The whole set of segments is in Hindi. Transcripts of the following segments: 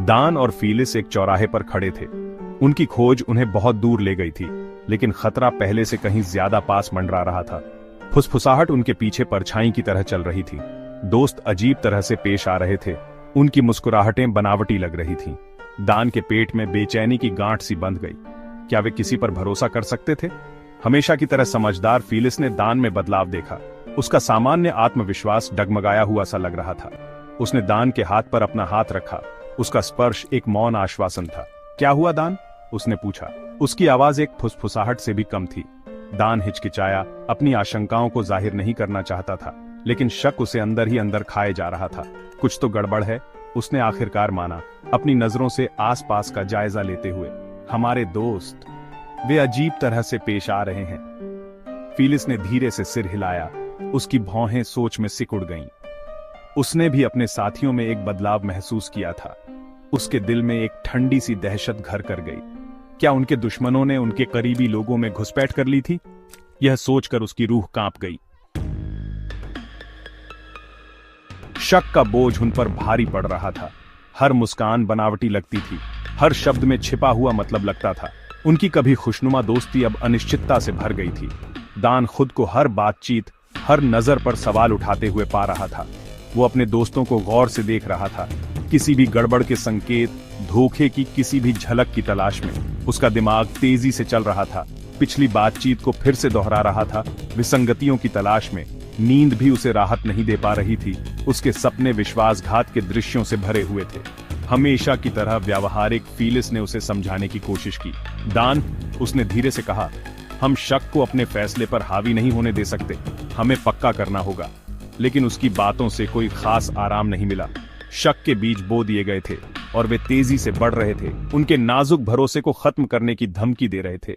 दान और फीलिस एक चौराहे पर खड़े थे। उनकी खोज उन्हें बहुत दूर ले गई थी, लेकिन खतरा पहले से कहीं ज्यादा पास मंडरा रहा था। फुसफुसाहट उनके पीछे परछाई की तरह चल रही थी। दोस्त अजीब तरह से पेश आ रहे थे। उनकी मुस्कुराहटें बनावटी लग रही थीं। दान के पेट में बेचैनी की गांठ सी बंध गई। क्या वे किसी पर भरोसा कर सकते थे? हमेशा की तरह समझदार फीलिस ने दान में बदलाव देखा। उसका सामान्य आत्मविश्वास डगमगाया हुआ सा लग रहा था। उसने दान के हाथ पर अपना हाथ रखा। उसका स्पर्श एक मौन आश्वासन था। क्या हुआ दान? उसने पूछा। उसकी आवाज एक फुसफुसाहट से भी कम थी। दान हिचकिचाया, अपनी आशंकाओं को जाहिर नहीं करना चाहता था, लेकिन शक उसे अंदर ही अंदर खाए जा रहा था। कुछ तो गड़बड़ है, उसने आखिरकार माना, अपनी नजरों से आसपास का जायजा लेते हुए। हमारे दोस्त, वे अजीब तरह से पेश आ रहे हैं। फीलिस ने धीरे से सिर हिलाया। उसकी भौहें सोच में सिकुड़ गईं। उसने भी अपने साथियों में एक बदलाव महसूस किया था। उसके दिल में एक ठंडी सी दहशत घर कर गई। क्या उनके दुश्मनों ने उनके करीबी लोगों में घुसपैठ कर ली थी? यह सोचकर उसकी रूह कांप गई। शक का बोझ उन पर भारी पड़ रहा था। हर मुस्कान बनावटी लगती थी। हर शब्द में छिपा हुआ मतलब लगता था। उनकी कभी खुशनुमा दोस्ती अब अनिश्चितता से भर गई थी। दान खुद को हर बातचीत, हर नजर पर सवाल उठाते हुए पा रहा था। वो अपने दोस्तों को गौर से देख रहा था, किसी भी गड़बड़ के संकेत, धोखे की किसी भी झलक की तलाश में। उसका दिमाग तेजी से चल रहा था। पिछली बातचीत को फिर से दोहरा रहा था, विसंगतियों की तलाश में। नींद भी उसे राहत नहीं दे पा रही थी। उसके सपने विश्वासघात के दृश्यों से भरे हुए थे। हमेशा की तरह व्यावहारिक फीलिस ने उसे समझाने की कोशिश की। दान, उसने धीरे से कहा, हम शक को अपने फैसले पर हावी नहीं होने दे सकते। हमें पक्का करना होगा। लेकिन उसकी बातों से कोई खास आराम नहीं मिला। शक के बीज बो दिए गए थे और वे तेजी से बढ़ रहे थे। उनके नाजुक भरोसे को खत्म करने की धमकी दे रहे थे।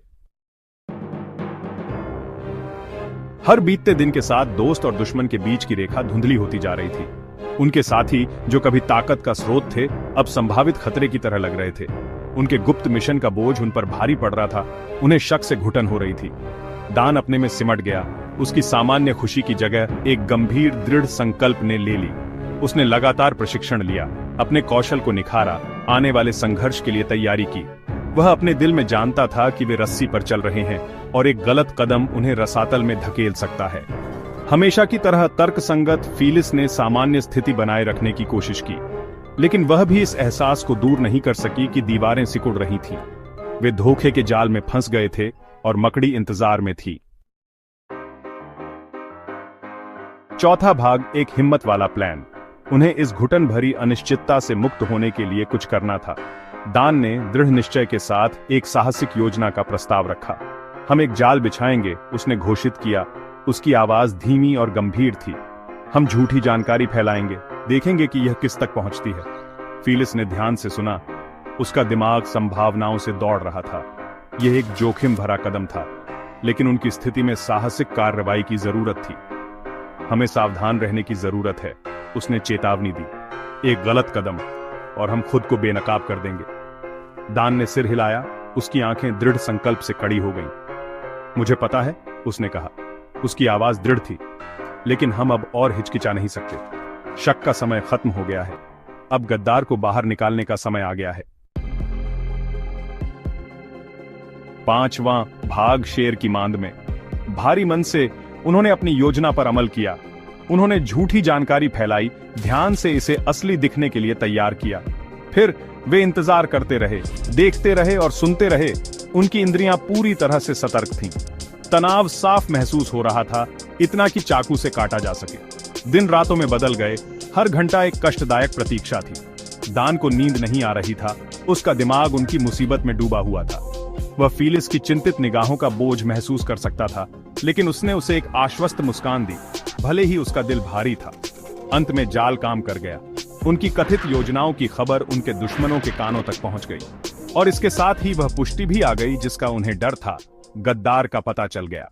हर बीतते दिन के साथ दोस्त और दुश्मन के बीच की रेखा धुंधली होती जा रही थी। उनके साथी, जो कभी ताकत का स्रोत थे, अब संभावित खतरे की तरह लग रहे थे। उनके गुप्त मिशन का बोझ उन पर भारी पड़ रहा था। उन्हें शक से घुटन हो रही थी। दान अपने में सिमट गया। उसकी सामान्य खुशी की जगह एक गंभीर दृढ़ संकल्प ने ले ली। उसने लगातार प्रशिक्षण लिया, अपने कौशल को निखारा, आने वाले संघर्ष के लिए तैयारी की। वह अपने दिल में जानता था कि वे रस्सी पर चल रहे हैं और एक गलत कदम उन्हें रसातल में धकेल सकता है। हमेशा की तरह तर्कसंगत फीलिस ने सामान्य स्थिति बनाए रखने की कोशिश की, लेकिन वह भी इस एहसास को दूर नहीं कर सकी कि दीवारें सिकुड़ रही थीं। वे धोखे के जाल में फंस गए थे और मकड़ी इंतजार में थी। चौथा भाग, एक हिम्मत वाला प्लान। उन्हें इस घुटन भरी अनिश्चितता से मुक्त होने के लिए कुछ करना था। दान ने दृढ़ निश्चय के साथ एक साहसिक योजना का प्रस्ताव रखा। हम एक जाल बिछाएंगे, उसने घोषित किया। उसकी आवाज धीमी और गंभीर थी। हम झूठी जानकारी फैलाएंगे, देखेंगे कि यह किस तक पहुंचती है। फीलिस ने ध्यान से सुना। उसका दिमाग संभावनाओं से दौड़ रहा था। यह एक जोखिम भरा कदम था, लेकिन उनकी स्थिति में साहसिक कार्रवाई की जरूरत थी। हमें सावधान रहने की जरूरत है, उसने चेतावनी दी। एक गलत कदम और हम खुद को बेनकाब कर देंगे। दान ने सिर हिलाया। उसकी आंखें दृढ़ संकल्प से कड़ी हो गईं। मुझे पता है, उसने कहा। उसकी आवाज दृढ़ थी। लेकिन हम अब और हिचकिचा नहीं सकते। शक का समय खत्म हो गया है। अब गद्दार को बाहर निकालने का समय आ गया है। पांचवां भाग, शेर की मांद में। भारी मन से उन्होंने अपनी योजना पर अमल किया। उन्होंने झूठी जानकारी फैलाई, ध्यान से इसे असली दिखने के लिए तैयार किया। फिर वे इंतजार करते रहे, देखते रहे और सुनते रहे। उनकी इंद्रियां पूरी तरह से सतर्क थीं। तनाव साफ महसूस हो रहा था, इतना कि चाकू से काटा जा सके। दिन रातों में बदल गए। हर घंटा एक कष्टदायक प्रतीक्षा थी। दान को नींद नहीं आ रही था। उसका दिमाग उनकी मुसीबत में डूबा हुआ था। वह फीलिस की चिंतित निगाहों का बोझ महसूस कर सकता था, लेकिन उसने उसे एक आश्वस्त मुस्कान दी, भले ही उसका दिल भारी था। अंत में जाल काम कर गया। उनकी कथित योजनाओं की खबर उनके दुश्मनों के कानों तक पहुंच गई, और इसके साथ ही वह पुष्टि भी आ गई जिसका उन्हें डर था। गद्दार का पता चल गया।